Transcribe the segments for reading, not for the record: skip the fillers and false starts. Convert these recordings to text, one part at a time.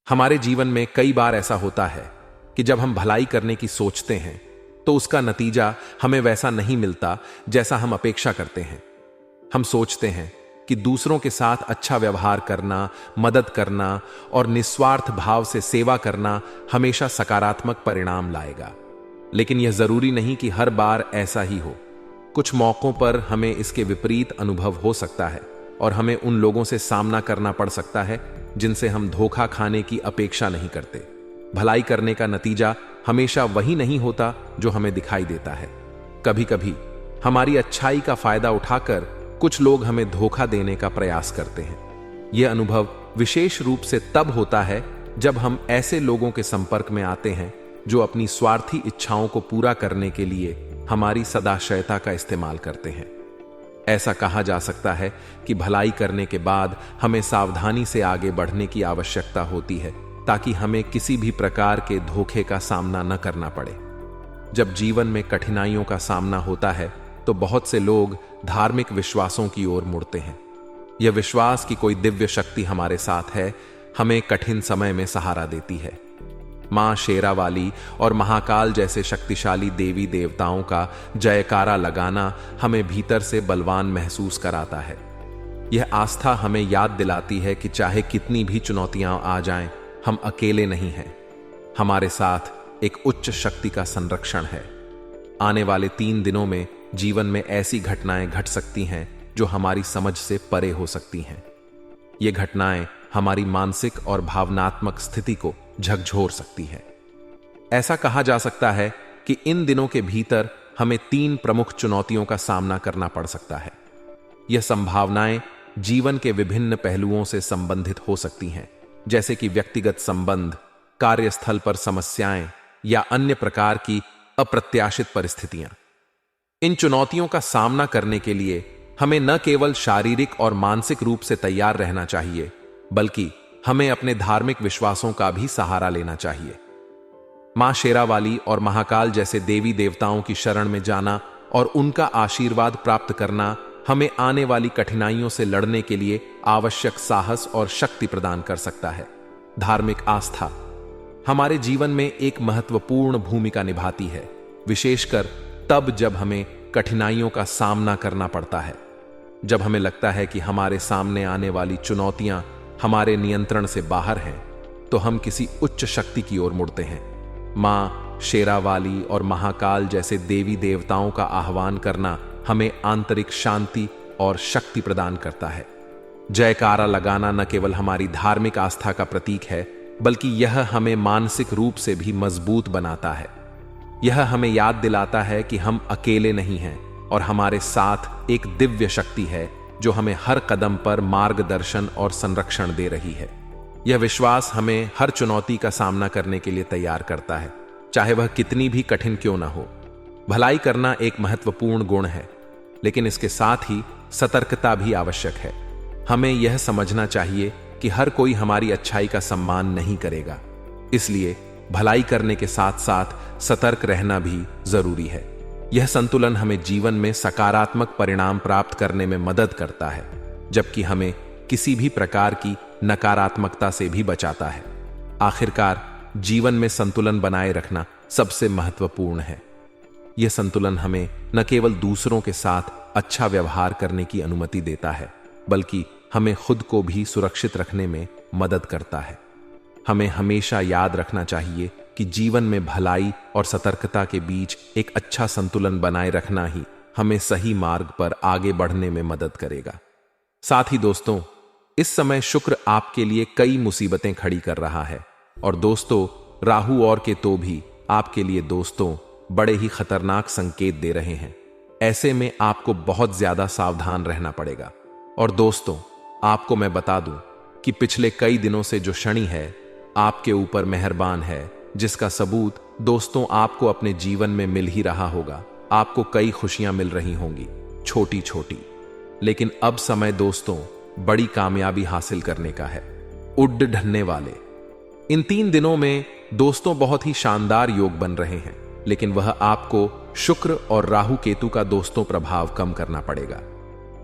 हमारे जीवन में कई बार ऐसा होता है कि जब हम भलाई करने की सोचते हैं तो उसका नतीजा हमें वैसा नहीं मिलता जैसा हम अपेक्षा करते हैं। हम सोचते हैं कि दूसरों के साथ अच्छा व्यवहार करना, मदद करना और निस्वार्थ भाव से सेवा करना हमेशा सकारात्मक परिणाम लाएगा। लेकिन यह जरूरी नहीं कि हर बार ऐसा ही हो। कुछ मौकों पर हमें इसके विपरीत अनुभव हो सकता है और हमें उन लोगों से सामना करना पड़ सकता है जिनसे हम धोखा खाने की अपेक्षा नहीं करते। भलाई करने का नतीजा हमेशा वही नहीं होता जो हमें दिखाई देता है। कभी कभी हमारी अच्छाई का फायदा उठाकर कुछ लोग हमें धोखा देने का प्रयास करते हैं। यह अनुभव विशेष रूप से तब होता है जब हम ऐसे लोगों के संपर्क में आते हैं जो अपनी स्वार्थी इच्छाओं को पूरा करने के लिए हमारी सदाशयता का इस्तेमाल करते हैं। ऐसा कहा जा सकता है कि भलाई करने के बाद हमें सावधानी से आगे बढ़ने की आवश्यकता होती है ताकि हमें किसी भी प्रकार के धोखे का सामना न करना पड़े। जब जीवन में कठिनाइयों का सामना होता है तो बहुत से लोग धार्मिक विश्वासों की ओर मुड़ते हैं। यह विश्वास कि कोई दिव्य शक्ति हमारे साथ है हमें कठिन समय में सहारा देती है। मां शेरावाली और महाकाल जैसे शक्तिशाली देवी देवताओं का जयकारा लगाना हमें भीतर से बलवान महसूस कराता है। यह आस्था हमें याद दिलाती है कि चाहे कितनी भी चुनौतियां आ जाएं, हम अकेले नहीं हैं। हमारे साथ एक उच्च शक्ति का संरक्षण है। आने वाले 3 दिनों में जीवन में ऐसी घटनाएं घट सकती हैं जो हमारी समझ से परे हो सकती हैं। ये घटनाएं हमारी मानसिक और भावनात्मक स्थिति को झकझोर सकती है। ऐसा कहा जा सकता है कि इन दिनों के भीतर हमें 3 प्रमुख चुनौतियों का सामना करना पड़ सकता है। यह संभावनाएं जीवन के विभिन्न पहलुओं से संबंधित हो सकती हैं, जैसे कि व्यक्तिगत संबंध, कार्यस्थल पर समस्याएं या अन्य प्रकार की अप्रत्याशित परिस्थितियां। इन चुनौतियों का सामना करने के लिए हमें न केवल शारीरिक और मानसिक रूप से तैयार रहना चाहिए, बल्कि हमें अपने धार्मिक विश्वासों का भी सहारा लेना चाहिए। मां शेरावाली और महाकाल जैसे देवी देवताओं की शरण में जाना और उनका आशीर्वाद प्राप्त करना हमें आने वाली कठिनाइयों से लड़ने के लिए आवश्यक साहस और शक्ति प्रदान कर सकता है। धार्मिक आस्था हमारे जीवन में एक महत्वपूर्ण भूमिका निभाती है, विशेषकर तब जब हमें कठिनाइयों का सामना करना पड़ता है। जब हमें लगता है कि हमारे सामने आने वाली चुनौतियां हमारे नियंत्रण से बाहर हैं, तो हम किसी उच्च शक्ति की ओर मुड़ते हैं। मां शेरावाली और महाकाल जैसे देवी देवताओं का आह्वान करना हमें आंतरिक शांति और शक्ति प्रदान करता है। जयकारा लगाना न केवल हमारी धार्मिक आस्था का प्रतीक है, बल्कि यह हमें मानसिक रूप से भी मजबूत बनाता है। यह हमें याद दिलाता है कि हम अकेले नहीं हैं और हमारे साथ एक दिव्य शक्ति है जो हमें हर कदम पर मार्गदर्शन और संरक्षण दे रही है। यह विश्वास हमें हर चुनौती का सामना करने के लिए तैयार करता है, चाहे वह कितनी भी कठिन क्यों ना हो। भलाई करना एक महत्वपूर्ण गुण है, लेकिन इसके साथ ही सतर्कता भी आवश्यक है। हमें यह समझना चाहिए कि हर कोई हमारी अच्छाई का सम्मान नहीं करेगा, इसलिए भलाई करने के साथ साथ सतर्क रहना भी जरूरी है। यह संतुलन हमें जीवन में सकारात्मक परिणाम प्राप्त करने में मदद करता है, जबकि हमें किसी भी प्रकार की नकारात्मकता से भी बचाता है। आखिरकार जीवन में संतुलन बनाए रखना सबसे महत्वपूर्ण है। यह संतुलन हमें न केवल दूसरों के साथ अच्छा व्यवहार करने की अनुमति देता है, बल्कि हमें खुद को भी सुरक्षित रखने में मदद करता है। हमें हमेशा याद रखना चाहिए कि जीवन में भलाई और सतर्कता के बीच एक अच्छा संतुलन बनाए रखना ही हमें सही मार्ग पर आगे बढ़ने में मदद करेगा। साथ ही दोस्तों, इस समय शुक्र आपके लिए कई मुसीबतें खड़ी कर रहा है और दोस्तों, राहु और केतु भी आपके लिए दोस्तों बड़े ही खतरनाक संकेत दे रहे हैं। ऐसे में आपको बहुत ज्यादा सावधान रहना पड़ेगा। और दोस्तों, आपको मैं बता दूं कि पिछले कई दिनों से जो शनि है आपके ऊपर मेहरबान है, जिसका सबूत दोस्तों आपको अपने जीवन में मिल ही रहा होगा। आपको कई खुशियां मिल रही होंगी, छोटी छोटी, लेकिन अब समय दोस्तों बड़ी कामयाबी हासिल करने का है। उड्ड ढलने वाले इन 3 दिनों में दोस्तों बहुत ही शानदार योग बन रहे हैं, लेकिन वह आपको शुक्र और राहु केतु का दोस्तों प्रभाव कम करना पड़ेगा।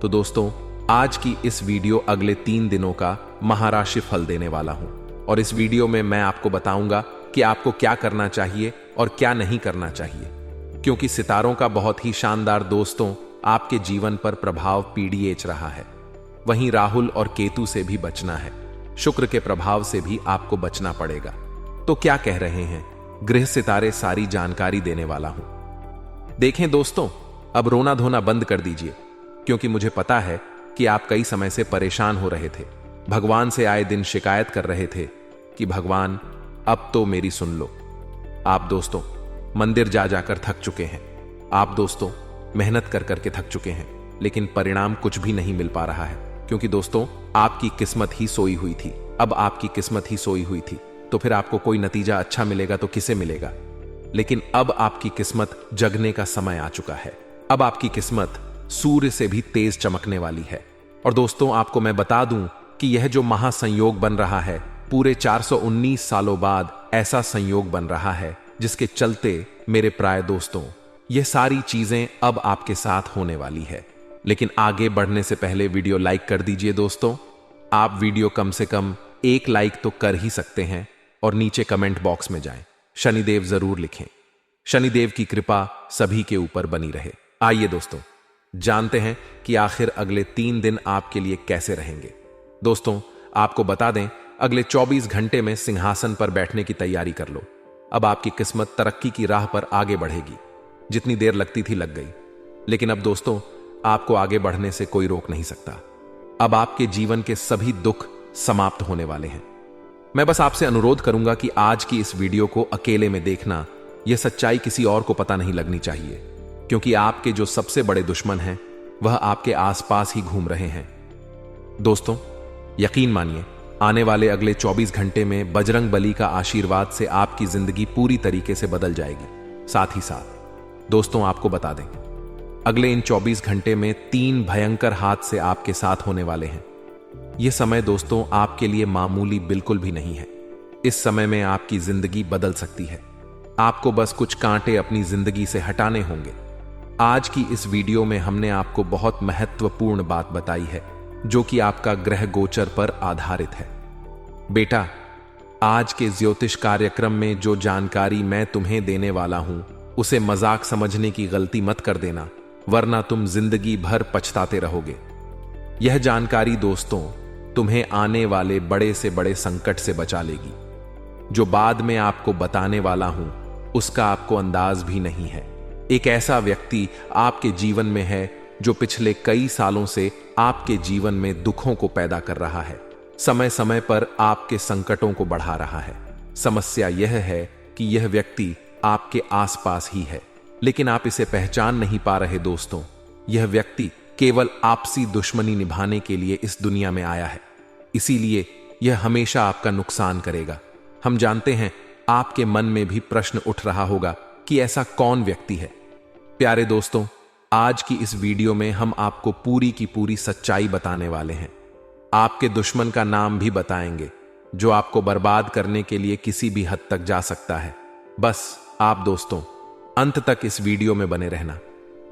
तो दोस्तों, आज की इस वीडियो अगले 3 दिनों का महाराशि फल देने वाला हूं और इस वीडियो में मैं आपको बताऊंगा कि आपको क्या करना चाहिए और क्या नहीं करना चाहिए, क्योंकि सितारों का बहुत ही शानदार दोस्तों आपके जीवन पर प्रभाव पीड़िएच रहा है। वहीं राहुल और केतु से भी बचना है, शुक्र के प्रभाव से भी आपको बचना पड़ेगा। तो क्या कह रहे हैं गृह सितारे, सारी जानकारी देने वाला हूं। देखें दोस्तों, अब रोना धोना बंद कर दीजिए, क्योंकि मुझे पता है कि आप कई समय से परेशान हो रहे थे, भगवान से आए दिन शिकायत कर रहे थे कि भगवान अब तो मेरी सुन लो। आप दोस्तों मंदिर जा जाकर थक चुके हैं, आप दोस्तों मेहनत कर करके थक चुके हैं, लेकिन परिणाम कुछ भी नहीं मिल पा रहा है, क्योंकि दोस्तों आपकी किस्मत ही सोई हुई थी। अब आपकी किस्मत ही सोई हुई थी, तो फिर आपको कोई नतीजा अच्छा मिलेगा तो किसे मिलेगा। लेकिन अब आपकी किस्मत जगने का समय आ चुका है। अब आपकी किस्मत सूर्य से भी तेज चमकने वाली है। और दोस्तों आपको मैं बता दूं कि यह जो महासंयोग बन रहा है, पूरे 419 सालों बाद ऐसा संयोग बन रहा है जिसके चलते मेरे प्राय दोस्तों यह सारी चीजें अब आपके साथ होने वाली है। लेकिन आगे बढ़ने से पहले वीडियो लाइक कर दीजिए दोस्तों। आप वीडियो कम से कम 1 लाइक तो कर ही सकते हैं और नीचे कमेंट बॉक्स में जाएं, शनिदेव जरूर लिखें। शनिदेव की कृपा सभी के ऊपर बनी रहे। आइए दोस्तों जानते हैं कि आखिर अगले 3 दिन आपके लिए कैसे रहेंगे। दोस्तों आपको बता दें, अगले 24 घंटे में सिंहासन पर बैठने की तैयारी कर लो। अब आपकी किस्मत तरक्की की राह पर आगे बढ़ेगी। जितनी देर लगती थी लग गई, लेकिन अब दोस्तों आपको आगे बढ़ने से कोई रोक नहीं सकता। अब आपके जीवन के सभी दुख समाप्त होने वाले हैं। मैं बस आपसे अनुरोध करूंगा कि आज की इस वीडियो को अकेले में देखना। यह सच्चाई किसी और को पता नहीं लगनी चाहिए, क्योंकि आपके जो सबसे बड़े दुश्मन हैं वह आपके आसपास ही घूम रहे हैं। दोस्तों यकीन मानिए, आने वाले अगले 24 घंटे में बजरंग बली का आशीर्वाद से आपकी जिंदगी पूरी तरीके से बदल जाएगी। साथ ही साथ दोस्तों आपको बता दें, अगले इन 24 घंटे में 3 भयंकर हादसे आपके साथ होने वाले हैं। यह समय दोस्तों आपके लिए मामूली बिल्कुल भी नहीं है। इस समय में आपकी जिंदगी बदल सकती है। आपको बस कुछ कांटे अपनी जिंदगी से हटाने होंगे। आज की इस वीडियो में हमने आपको बहुत महत्वपूर्ण बात बताई है, जो कि आपका ग्रह गोचर पर आधारित है। बेटा, आज के ज्योतिष कार्यक्रम में जो जानकारी मैं तुम्हें देने वाला हूं, उसे मजाक समझने की गलती मत कर देना, वरना तुम जिंदगी भर पछताते रहोगे। यह जानकारी दोस्तों तुम्हें आने वाले बड़े से बड़े संकट से बचा लेगी। जो बाद में आपको बताने वाला हूं, उसका आपको अंदाज भी नहीं है। एक ऐसा व्यक्ति आपके जीवन में है जो पिछले कई सालों से आपके जीवन में दुखों को पैदा कर रहा है, समय समय पर आपके संकटों को बढ़ा रहा है। समस्या यह है कि यह व्यक्ति आपके आसपास ही है, लेकिन आप इसे पहचान नहीं पा रहे। दोस्तों यह व्यक्ति केवल आपसी दुश्मनी निभाने के लिए इस दुनिया में आया है, इसीलिए यह हमेशा आपका नुकसान करेगा। हम जानते हैं आपके मन में भी प्रश्न उठ रहा होगा कि ऐसा कौन व्यक्ति है। प्यारे दोस्तों, आज की इस वीडियो में हम आपको पूरी की पूरी सच्चाई बताने वाले हैं। आपके दुश्मन का नाम भी बताएंगे, जो आपको बर्बाद करने के लिए किसी भी हद तक जा सकता है। बस आप दोस्तों अंत तक इस वीडियो में बने रहना।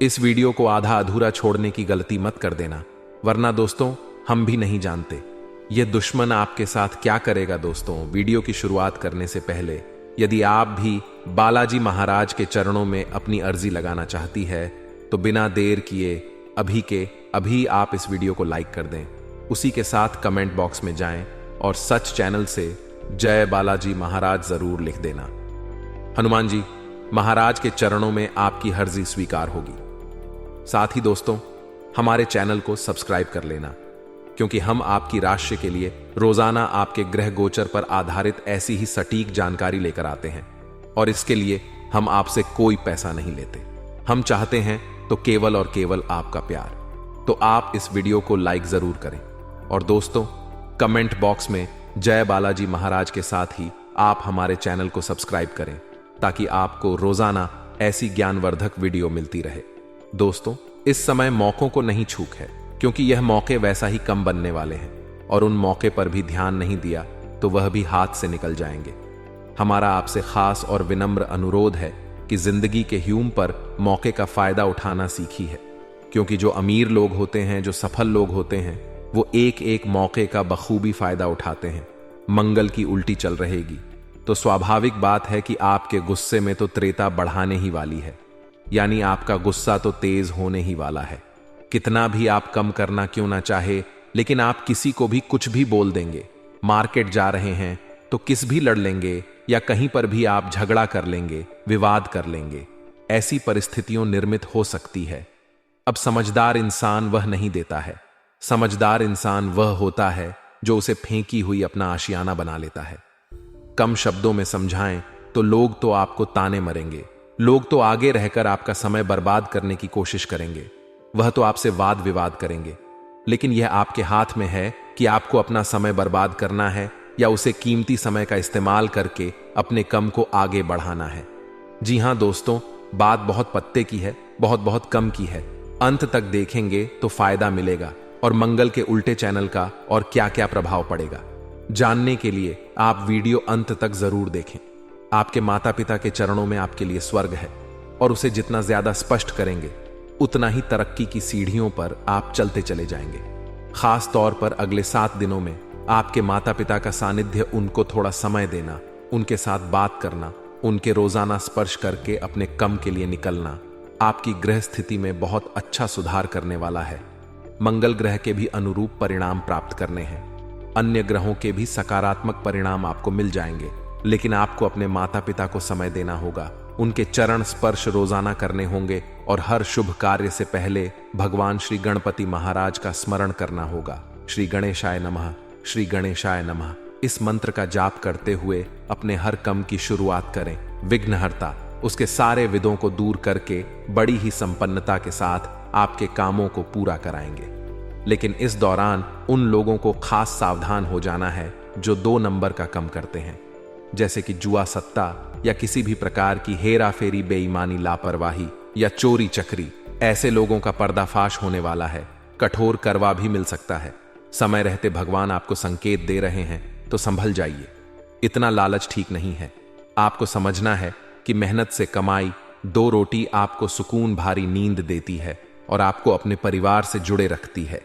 इस वीडियो को आधा अधूरा छोड़ने की गलती मत कर देना, वरना दोस्तों हम भी नहीं जानते यह दुश्मन आपके साथ क्या करेगा। दोस्तों वीडियो की शुरुआत करने से पहले यदि आप भी बालाजी महाराज के चरणों में अपनी अर्जी लगाना चाहती है, तो बिना देर किए अभी के अभी आप इस वीडियो को लाइक कर दें। उसी के साथ कमेंट बॉक्स में जाएं और सच चैनल से जय बालाजी महाराज जरूर लिख देना। हनुमान जी महाराज के चरणों में आपकी अर्जी स्वीकार होगी। साथ ही दोस्तों हमारे चैनल को सब्सक्राइब कर लेना, क्योंकि हम आपकी राशि के लिए रोजाना आपके ग्रह गोचर पर आधारित ऐसी ही सटीक जानकारी लेकर आते हैं, और इसके लिए हम आपसे कोई पैसा नहीं लेते। हम चाहते हैं तो केवल और केवल आपका प्यार। तो आप इस वीडियो को लाइक जरूर करें, और दोस्तों कमेंट बॉक्स में जय बालाजी महाराज के साथ ही आप हमारे चैनल को सब्सक्राइब करें, ताकि आपको रोजाना ऐसी ज्ञानवर्धक वीडियो मिलती रहे। दोस्तों इस समय मौकों को नहीं छूक है, क्योंकि यह मौके वैसा ही कम बनने वाले हैं, और उन मौके पर भी ध्यान नहीं दिया तो वह भी हाथ से निकल जाएंगे। हमारा आपसे खास और विनम्र अनुरोध है कि जिंदगी के ह्यूम पर मौके का फायदा उठाना सीखी है, क्योंकि जो अमीर लोग होते हैं, जो सफल लोग होते हैं, वो एक एक मौके का बखूबी फायदा उठाते हैं। मंगल की उल्टी चल रहेगी, तो स्वाभाविक बात है कि आपके गुस्से में तो त्रेता बढ़ाने ही वाली है। यानी आपका गुस्सा तो तेज होने ही वाला है। कितना भी आप कम करना क्यों ना चाहे, लेकिन आप किसी को भी कुछ भी बोल देंगे। मार्केट जा रहे हैं तो किस भी लड़ लेंगे, या कहीं पर भी आप झगड़ा कर लेंगे, विवाद कर लेंगे। ऐसी परिस्थितियों निर्मित हो सकती है। अब समझदार इंसान वह नहीं देता है। समझदार इंसान वह होता है जो उसे फेंकी हुई अपना आशियाना बना लेता है। कम शब्दों में समझाएं तो लोग तो आपको ताने मरेंगे, लोग तो आगे रहकर आपका समय बर्बाद करने की कोशिश करेंगे, वह तो आपसे वाद विवाद करेंगे। लेकिन यह आपके हाथ में है कि आपको अपना समय बर्बाद करना है या उसे कीमती समय का इस्तेमाल करके अपने कम को आगे बढ़ाना है। जी हां दोस्तों, बात बहुत पत्ते की है, बहुत बहुत कम की है। अंत तक देखेंगे तो फायदा मिलेगा और मंगल के उल्टे चैनल का और क्या क्या प्रभाव पड़ेगा जानने के लिए आप वीडियो अंत तक जरूर देखें। आपके माता पिता के चरणों में आपके लिए स्वर्ग है और उसे जितना ज्यादा स्पष्ट करेंगे उतना ही तरक्की की सीढ़ियों पर आप चलते चले जाएंगे। खास तौर पर अगले 7 दिनों में आपके माता पिता का सानिध्य, उनको थोड़ा समय देना, उनके साथ बात करना, उनके रोजाना स्पर्श करके अपने कम के लिए निकलना आपकी ग्रह स्थिति में बहुत अच्छा सुधार करने वाला है। मंगल ग्रह के भी अनुरूप परिणाम प्राप्त करने हैं। अन्य ग्रहों के भी सकारात्मक परिणाम आपको मिल जाएंगे, लेकिन आपको अपने माता पिता को समय देना होगा, उनके चरण स्पर्श रोजाना करने होंगे और हर शुभ कार्य से पहले भगवान श्री गणपति महाराज का स्मरण करना होगा। श्री गणेशाय नमः, श्री गणेशाय नमः इस मंत्र का जाप करते हुए अपने हर कम की शुरुआत करें। विघ्नहर्ता उसके सारे विदों को दूर करके बड़ी ही संपन्नता के साथ आपके कामों को पूरा कराएंगे। लेकिन इस दौरान उन लोगों को खास सावधान हो जाना है जो 2 नंबर का कम करते हैं, जैसे कि जुआ सट्टा या किसी भी प्रकार की हेरा फेरी, बेईमानी, लापरवाही या चोरी चकरी। ऐसे लोगों का पर्दाफाश होने वाला है। कठोर करवा भी मिल सकता है। समय रहते भगवान आपको संकेत दे रहे हैं तो संभल जाइए। इतना लालच ठीक नहीं है। आपको समझना है कि मेहनत से कमाई 2 रोटी आपको सुकून भारी नींद देती है और आपको अपने परिवार से जुड़े रखती है।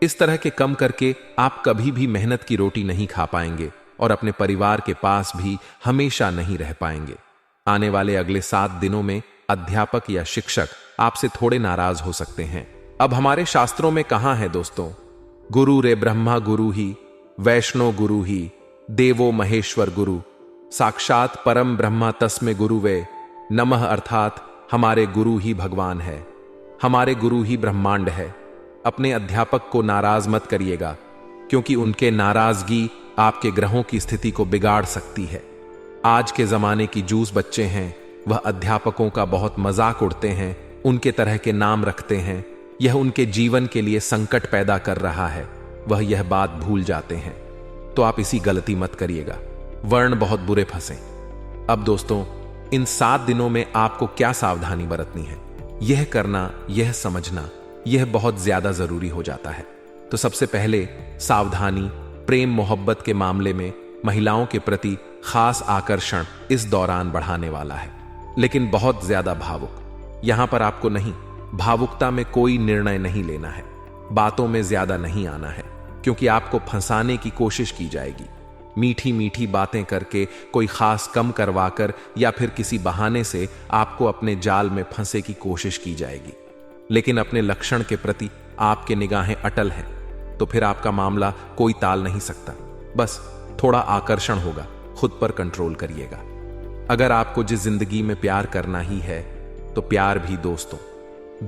इस तरह के कम करके आप कभी भी मेहनत की रोटी नहीं खा पाएंगे और अपने परिवार के पास भी हमेशा नहीं रह पाएंगे। आने वाले अगले 7 दिनों में अध्यापक या शिक्षक आपसे थोड़े नाराज हो सकते हैं। अब हमारे शास्त्रों में कहां है दोस्तों, गुरु रे ब्रह्मा गुरु ही, वैष्णो गुरु ही, देवो महेश्वर गुरु, साक्षात परम ब्रह्मा तस्मे गुरु वे नमः, अर्थात हमारे गुरु ही भगवान है, हमारे गुरु ही ब्रह्मांड है। अपने अध्यापक को नाराज मत करिएगा, क्योंकि उनके नाराजगी आपके ग्रहों की स्थिति को बिगाड़ सकती है। आज के जमाने की जूस बच्चे हैं, वह अध्यापकों का बहुत मजाक उड़ते हैं, उनके तरह के नाम रखते हैं। यह उनके जीवन के लिए संकट पैदा कर रहा है, वह यह बात भूल जाते हैं। तो आप इसी गलती मत करिएगा, वर्ण बहुत बुरे फंसे। अब दोस्तों, इन 7 दिनों में आपको क्या सावधानी बरतनी है, यह करना, यह समझना, यह बहुत ज्यादा जरूरी हो जाता है। तो सबसे पहले सावधानी, प्रेम मोहब्बत के मामले में महिलाओं के प्रति खास आकर्षण इस दौरान बढ़ाने वाला है, लेकिन बहुत ज्यादा भावुक। यहां पर आपको नहीं, भावुकता में कोई निर्णय नहीं लेना है, बातों में ज्यादा नहीं आना है, क्योंकि आपको फंसाने की कोशिश की जाएगी। मीठी मीठी बातें करके, कोई खास कम करवाकर या फिर किसी बहाने से आपको अपने जाल में फंसे की कोशिश की जाएगी। लेकिन अपने लक्षण के प्रति आपके निगाहें अटल हैं, तो फिर आपका मामला कोई टाल नहीं सकता। बस थोड़ा आकर्षण होगा, खुद पर कंट्रोल करिएगा। अगर आपको जिस जिंदगी में प्यार करना ही है, तो प्यार भी दोस्तों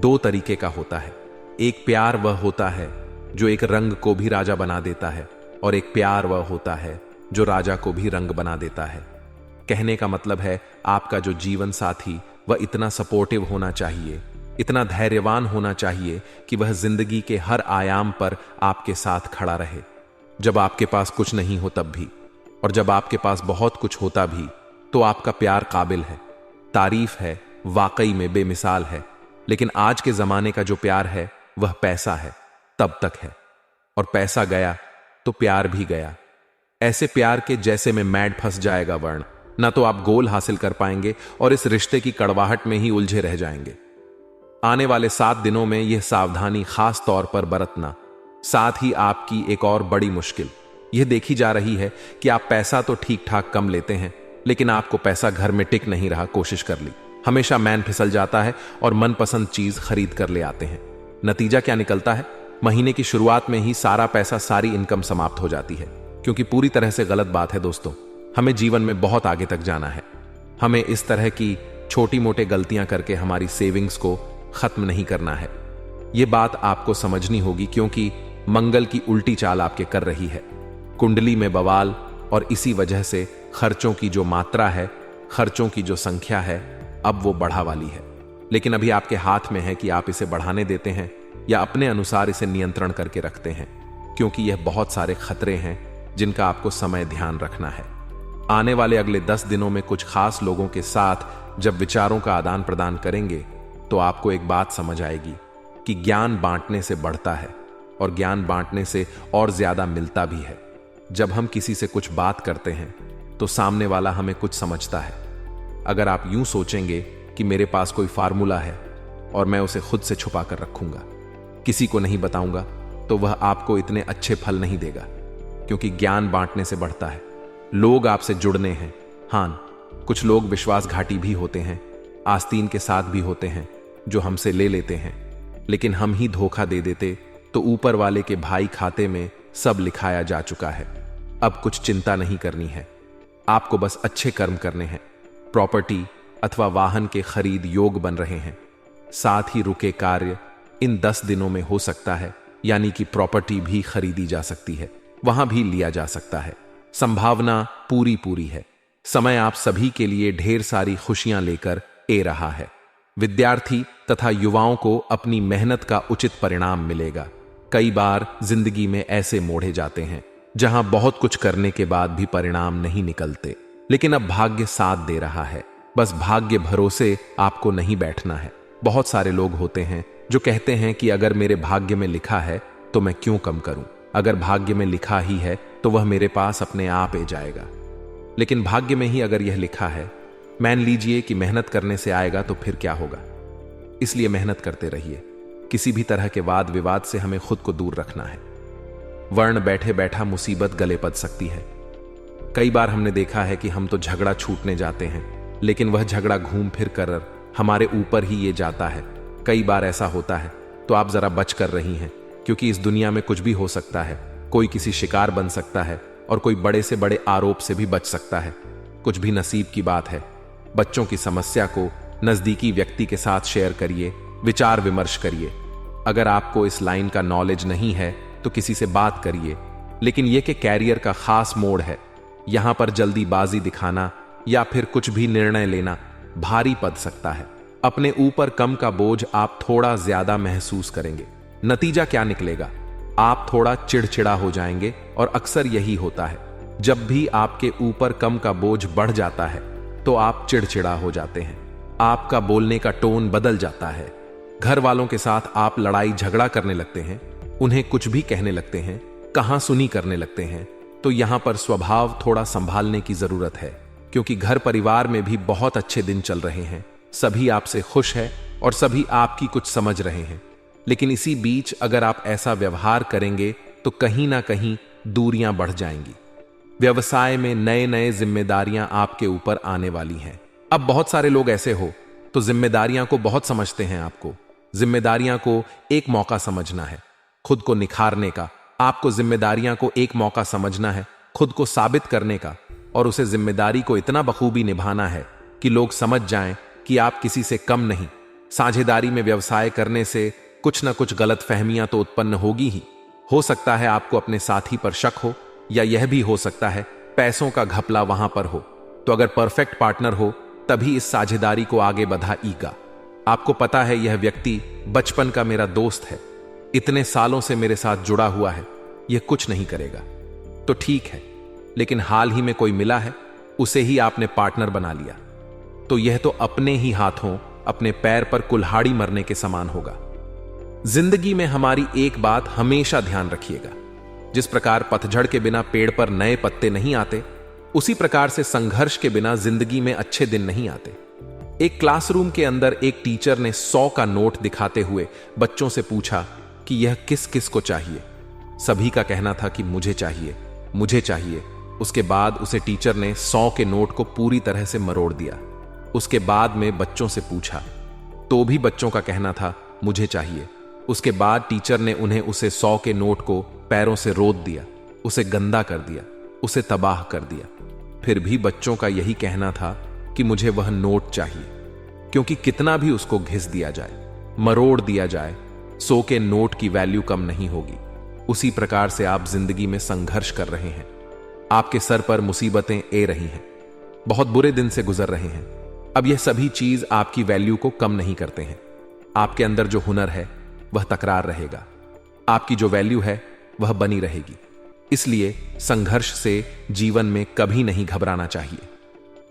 2 तरीके का होता है। एक प्यार वह होता है जो एक रंग को भी राजा बना देता है, और एक प्यार वह होता है जो राजा को भी रंग बना देता है। कहने का मतलब है, आपका जो जीवन साथी वह इतना सपोर्टिव होना चाहिए, इतना धैर्यवान होना चाहिए कि वह जिंदगी के हर आयाम पर आपके साथ खड़ा रहे। जब आपके पास कुछ नहीं हो तब भी, और जब आपके पास बहुत कुछ होता भी, तो आपका प्यार काबिल है, तारीफ है, वाकई में बेमिसाल है। लेकिन आज के जमाने का जो प्यार है वह पैसा है, तब तक है, और पैसा गया तो प्यार भी गया। ऐसे प्यार के जैसे में मैड फंस जाएगा वर्ण, ना तो आप गोल हासिल कर पाएंगे और इस रिश्ते की कड़वाहट में ही उलझे रह जाएंगे। आने वाले 7 दिनों में यह सावधानी खास तौर पर बरतना। साथ ही आपकी एक और बड़ी मुश्किल, यह देखी जा रही है कि आप पैसा तो ठीक ठाक कम लेते हैं, लेकिन आपको पैसा घर में टिक नहीं रहा। कोशिश कर ली, हमेशा मैन फिसल जाता है और मनपसंद चीज खरीद कर ले आते हैं। नतीजा क्या निकलता है? महीने की शुरुआत में ही सारा पैसा, सारी इनकम समाप्त हो जाती है। क्योंकि पूरी तरह से गलत बात है दोस्तों। हमें जीवन में बहुत आगे तक जाना है। हमें इस तरह की छोटी मोटी गलतियां करके हमारी सेविंग्स को खत्म नहीं करना है। यह बात आपको समझनी होगी, क्योंकि मंगल की उल्टी चाल आपके कर रही है। कुंडली में बवाल, और इसी वजह से खर्चों की जो मात्रा है, खर्चों की जो संख्या है, अब वो बढ़ा वाली है। लेकिन अभी आपके हाथ में है कि आप इसे बढ़ाने देते हैं या अपने अनुसार इसे नियंत्रण करके रखते हैं, क्योंकि यह बहुत सारे खतरे हैं जिनका आपको समय ध्यान रखना है। आने वाले अगले 10 दिनों में कुछ खास लोगों के साथ जब विचारों का आदान प्रदान करेंगे तो आपको एक बात समझ आएगी कि ज्ञान बांटने से बढ़ता है और ज्ञान बांटने से और ज्यादा मिलता भी है। जब हम किसी से कुछ बात करते हैं तो सामने वाला हमें कुछ समझता है। अगर आप यूं सोचेंगे कि मेरे पास कोई फार्मूला है और मैं उसे खुद से छुपा कर रखूंगा, किसी को नहीं बताऊंगा, तो वह आपको इतने अच्छे फल नहीं देगा। क्योंकि ज्ञान बांटने से बढ़ता है। लोग आपसे जुड़ने हैं। हाँ, कुछ लोग विश्वासघाती भी होते हैं, आस्तीन के साथ भी होते हैं, जो हमसे ले लेते हैं। लेकिन हम ही धोखा दे देते तो ऊपर वाले के भाई खाते में सब लिखाया जा चुका है। अब कुछ चिंता नहीं करनी है, आपको बस अच्छे कर्म करने हैं। प्रॉपर्टी अथवा वाहन के खरीद योग बन रहे हैं। साथ ही रुके कार्य इन 10 दिनों में हो सकता है, यानी कि प्रॉपर्टी भी खरीदी जा सकती है, वहां भी लिया जा सकता है। संभावना पूरी है। समय आप सभी के लिए ढेर सारी खुशियां लेकर ए रहा है। विद्यार्थी तथा युवाओं को अपनी मेहनत का उचित परिणाम मिलेगा। कई बार जिंदगी में ऐसे मोड़े जाते हैं जहां बहुत कुछ करने के बाद भी परिणाम नहीं निकलते, लेकिन अब भाग्य साथ दे रहा है। बस भाग्य भरोसे आपको नहीं बैठना है। बहुत सारे लोग होते हैं जो कहते हैं कि अगर मेरे भाग्य में लिखा है तो मैं क्यों कम करूं, अगर भाग्य में लिखा ही है तो वह मेरे पास अपने आप आ जाएगा। लेकिन भाग्य में ही अगर यह लिखा है, मान लीजिए कि मेहनत करने से आएगा, तो फिर क्या होगा? इसलिए मेहनत करते रहिए। किसी भी तरह के वाद विवाद से हमें खुद को दूर रखना है। वर्ण बैठे बैठा मुसीबत गले पड़ सकती है। कई बार हमने देखा है कि हम तो झगड़ा छूटने जाते हैं, लेकिन वह झगड़ा घूम फिर कर हमारे ऊपर ही ये जाता है। कई बार ऐसा होता है, तो आप जरा बच कर रही हैं, क्योंकि इस दुनिया में कुछ भी हो सकता है। कोई किसी शिकार बन सकता है और कोई बड़े से बड़े आरोप से भी बच सकता है। कुछ भी नसीब की बात है। बच्चों की समस्या को नजदीकी व्यक्ति के साथ शेयर करिए, विचार विमर्श करिए। अगर आपको इस लाइन का नॉलेज नहीं है तो किसी से बात करिए। लेकिन यह कि कैरियर का खास मोड़ है, यहां पर जल्दीबाजी दिखाना या फिर कुछ भी निर्णय लेना भारी पड़ सकता है। अपने ऊपर कम का बोझ आप थोड़ा ज्यादा महसूस करेंगे। नतीजा क्या निकलेगा? आप थोड़ा चिड़चिड़ा हो जाएंगे, और अक्सर यही होता है। जब भी आपके ऊपर कम का बोझ बढ़ जाता है तो आप चिड़चिड़ा हो जाते हैं। आपका बोलने का टोन बदल जाता है। घर वालों के साथ आप लड़ाई झगड़ा करने लगते हैं, उन्हें कुछ भी कहने लगते हैं, कहां सुनी करने लगते हैं। तो यहां पर स्वभाव थोड़ा संभालने की जरूरत है, क्योंकि घर परिवार में भी बहुत अच्छे दिन चल रहे हैं। सभी आपसे खुश है और सभी आपकी कुछ समझ रहे हैं। लेकिन इसी बीच अगर आप ऐसा व्यवहार करेंगे तो कहीं ना कहीं दूरियां बढ़ जाएंगी। व्यवसाय में नए नए जिम्मेदारियां आपके ऊपर आने वाली हैं। अब बहुत सारे लोग ऐसे हो तो जिम्मेदारियां को बहुत समझते हैं। आपको जिम्मेदारियां को एक मौका समझना है खुद को निखारने का। आपको जिम्मेदारियां को एक मौका समझना है खुद को साबित करने का, और उसे जिम्मेदारी को इतना बखूबी निभाना है कि लोग समझ जाएं कि आप किसी से कम नहीं। साझेदारी में व्यवसाय करने से कुछ ना कुछ गलत फहमियां तो उत्पन्न होगी ही। हो सकता है आपको अपने साथी पर शक हो, या यह भी हो सकता है पैसों का घपला वहां पर हो। तो अगर परफेक्ट पार्टनर हो तभी इस साझेदारी को आगे बढ़ाएगा। आपको पता है यह व्यक्ति बचपन का मेरा दोस्त है, इतने सालों से मेरे साथ जुड़ा हुआ है, यह कुछ नहीं करेगा, तो ठीक है। लेकिन हाल ही में कोई मिला है, उसे ही आपने पार्टनर बना लिया, तो यह तो अपने ही हाथों अपने पैर पर कुल्हाड़ी मरने के समान होगा। जिंदगी में हमारी एक बात हमेशा ध्यान रखिएगा, जिस प्रकार पतझड़ के बिना पेड़ पर नए पत्ते नहीं आते, उसी प्रकार से संघर्ष के बिना जिंदगी में अच्छे दिन नहीं आते। एक क्लासरूम के अंदर एक टीचर ने 100 का नोट दिखाते हुए बच्चों से पूछा कि यह किस किस को चाहिए। सभी का कहना था कि मुझे चाहिए, मुझे चाहिए। उसके बाद उसे टीचर ने 100 के नोट को पूरी तरह से मरोड़ दिया। उसके बाद में बच्चों से पूछा तो भी बच्चों का कहना था मुझे चाहिए। उसके बाद टीचर ने उन्हें उसे 100 के नोट को पैरों से रोद दिया, उसे गंदा कर दिया, उसे तबाह कर दिया। फिर भी बच्चों का यही कहना था कि मुझे वह नोट चाहिए, क्योंकि कितना भी उसको घिस दिया जाए, मरोड़ दिया जाए, 100 के नोट की वैल्यू कम नहीं होगी। उसी प्रकार से आप जिंदगी में संघर्ष कर रहे हैं। आपके सर पर मुसीबतें ए रही हैं, बहुत बुरे दिन से गुजर रहे हैं। अब यह सभी चीज आपकी वैल्यू को कम नहीं करते हैं। आपके अंदर जो हुनर है वह तकरार रहेगा, आपकी जो वैल्यू है वह बनी रहेगी। इसलिए संघर्ष से जीवन में कभी नहीं घबराना चाहिए।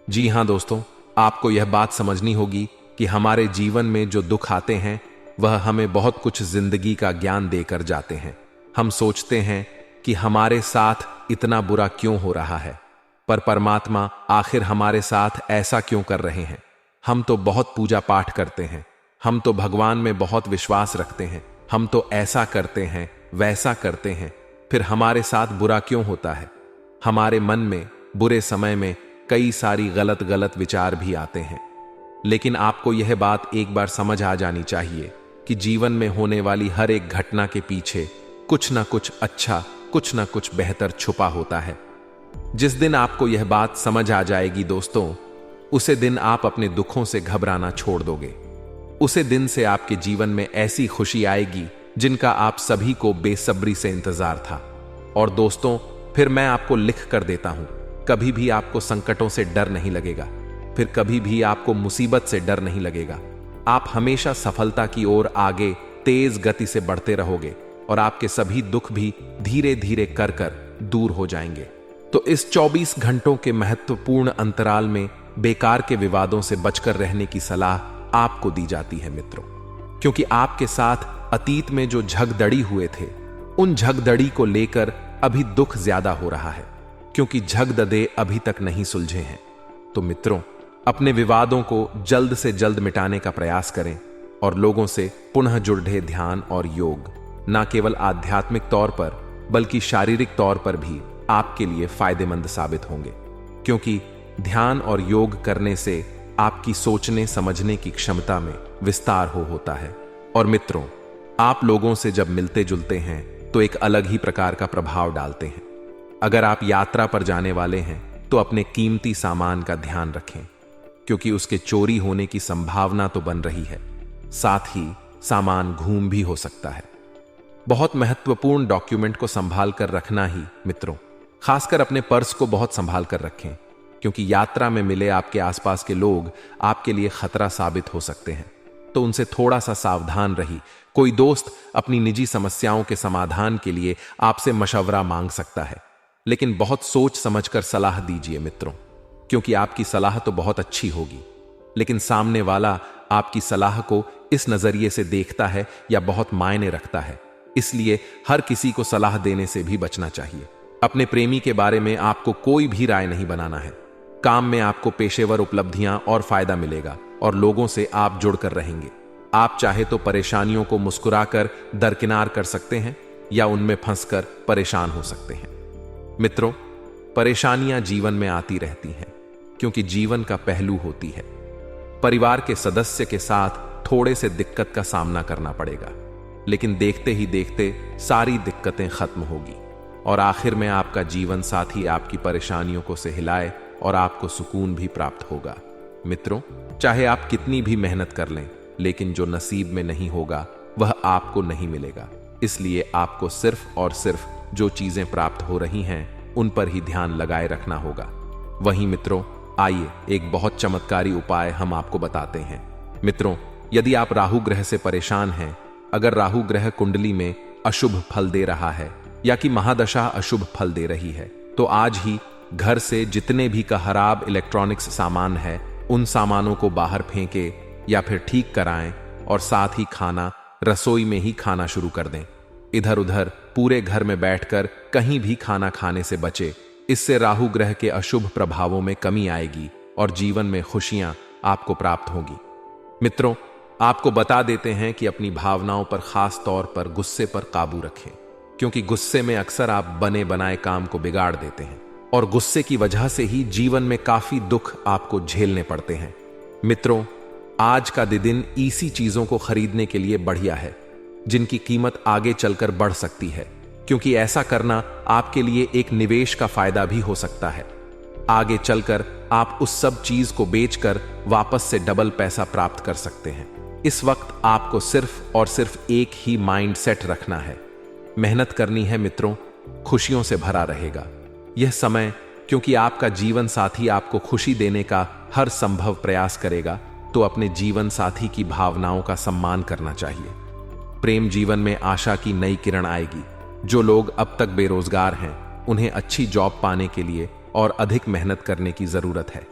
जी हां दोस्तों, आपको यह बात समझनी होगी कि हमारे जीवन में जो दुख आते हैं वह हमें बहुत कुछ जिंदगी का ज्ञान देकर जाते हैं। हम सोचते हैं कि हमारे साथ इतना बुरा क्यों हो रहा है, पर परमात्मा आखिर हमारे साथ ऐसा क्यों कर रहे हैं। हम तो बहुत पूजा पाठ करते हैं, हम तो भगवान में बहुत विश्वास रखते हैं, हम तो ऐसा करते हैं, वैसा करते हैं, फिर हमारे साथ बुरा क्यों होता है। हमारे मन में बुरे समय में कई सारी गलत गलत विचार भी आते हैं। लेकिन आपको यह बात एक बार समझ आ जानी चाहिए कि जीवन में होने वाली हर एक घटना के पीछे कुछ ना कुछ अच्छा, कुछ ना कुछ बेहतर छुपा होता है। जिस दिन आपको यह बात समझ आ जाएगी दोस्तों, उसे दिन आप अपने दुखों से घबराना छोड़ दोगे। उसे दिन से आपके जीवन में ऐसी खुशी आएगी जिनका आप सभी को बेसब्री से इंतजार था। और दोस्तों, फिर मैं आपको लिख कर देता हूं, कभी भी आपको संकटों से डर नहीं लगेगा, फिर कभी भी आपको मुसीबत से डर नहीं लगेगा। आप हमेशा सफलता की ओर आगे तेज गति से बढ़ते रहोगे और आपके सभी दुख भी धीरे धीरे कर कर दूर हो जाएंगे। तो इस 24 घंटों के महत्वपूर्ण अंतराल में बेकार के विवादों से बचकर रहने की सलाह आपको दी जाती है मित्रों, क्योंकि आपके साथ अतीत में जो झगदड़ी हुए थे, उन झगदड़ी को लेकर अभी दुख ज्यादा हो रहा है, क्योंकि झगदड़े अभी तक नहीं सुलझे हैं। तो मित्रों, अपने विवादों को जल्द से जल्द मिटाने का प्रयास करें और लोगों से पुनः जुड़े ध्यान और योग न केवल आध्यात्मिक तौर पर बल्कि शारीरिक तौर पर भी आपके लिए फायदेमंद साबित होंगे, क्योंकि ध्यान और योग करने से आपकी सोचने समझने की क्षमता में विस्तार होता है। और मित्रों, आप लोगों से जब मिलते जुलते हैं तो एक अलग ही प्रकार का प्रभाव डालते हैं। अगर आप यात्रा पर जाने वाले हैं तो अपने कीमती सामान का ध्यान रखें, क्योंकि उसके चोरी होने की संभावना तो बन रही है, साथ ही सामान घूम भी हो सकता है। बहुत महत्वपूर्ण डॉक्यूमेंट को संभाल कर रखना ही मित्रों, खासकर अपने पर्स को बहुत संभाल कर रखें, क्योंकि यात्रा में मिले आपके आसपास के लोग आपके लिए खतरा साबित हो सकते हैं। तो उनसे थोड़ा सा सावधान रही। कोई दोस्त अपनी निजी समस्याओं के समाधान के लिए आपसे मशवरा मांग सकता है, लेकिन बहुत सोच समझकर सलाह दीजिए मित्रों, क्योंकि आपकी सलाह तो बहुत अच्छी होगी, लेकिन सामने वाला आपकी सलाह को इस नजरिए से देखता है या बहुत मायने रखता है। इसलिए हर किसी को सलाह देने से भी बचना चाहिए। अपने प्रेमी के बारे में आपको कोई भी राय नहीं बनाना है। काम में आपको पेशेवर उपलब्धियां और फायदा मिलेगा और लोगों से आप जुड़कर रहेंगे। आप चाहे तो परेशानियों को मुस्कुराकर दरकिनार कर सकते हैं या उनमें फंसकर परेशान हो सकते हैं। मित्रों, परेशानियां जीवन में आती रहती हैं, क्योंकि जीवन का पहलू होती है। परिवार के सदस्य के साथ थोड़े से दिक्कत का सामना करना पड़ेगा, लेकिन देखते ही देखते सारी दिक्कतें खत्म होगी और आखिर में आपका जीवन साथी आपकी परेशानियों को सहलाए और आपको सुकून भी प्राप्त होगा। मित्रों, चाहे आप कितनी भी मेहनत कर लें, लेकिन जो नसीब में नहीं होगा वह आपको नहीं मिलेगा। इसलिए आपको सिर्फ और सिर्फ जो चीजें प्राप्त हो रही हैं उन पर ही ध्यान लगाए रखना होगा। वहीं मित्रों, आइए एक बहुत चमत्कारी उपाय हम आपको बताते हैं। मित्रों, यदि आप राहु ग्रह से परेशान हैं, अगर राहु ग्रह कुंडली में अशुभ फल दे रहा है या कि महादशा अशुभ फल दे रही है, तो आज ही घर से जितने भी खराब इलेक्ट्रॉनिक्स सामान है उन सामानों को बाहर फेंके या फिर ठीक कराएं और साथ ही खाना रसोई में ही खाना शुरू कर दें। इधर उधर पूरे घर में बैठकर कहीं भी खाना खाने से बचे। इससे राहु ग्रह के अशुभ प्रभावों में कमी आएगी और जीवन में खुशियां आपको प्राप्त होगी। मित्रों, आपको बता देते हैं कि अपनी भावनाओं पर खास तौर पर गुस्से पर काबू रखें। क्योंकि गुस्से में अक्सर आप बने बनाए काम को बिगाड़ देते हैं और गुस्से की वजह से ही जीवन में काफी दुख आपको झेलने पड़ते हैं। मित्रों, आज का दिन ऐसी चीजों को खरीदने के लिए बढ़िया है जिनकी कीमत आगे चलकर बढ़ सकती है, क्योंकि ऐसा करना आपके लिए एक निवेश का फायदा भी हो सकता है। आगे चलकर आप उस सब चीज को बेचकर वापस से डबल पैसा प्राप्त कर सकते हैं। इस वक्त आपको सिर्फ और सिर्फ एक ही माइंड सेट रखना है, मेहनत करनी है मित्रों, खुशियों से भरा रहेगा यह समय, क्योंकि आपका जीवन साथी आपको खुशी देने का हर संभव प्रयास करेगा। तो अपने जीवन साथी की भावनाओं का सम्मान करना चाहिए। प्रेम जीवन में आशा की नई किरण आएगी। जो लोग अब तक बेरोजगार हैं, उन्हें अच्छी जॉब पाने के लिए और अधिक मेहनत करने की जरूरत है।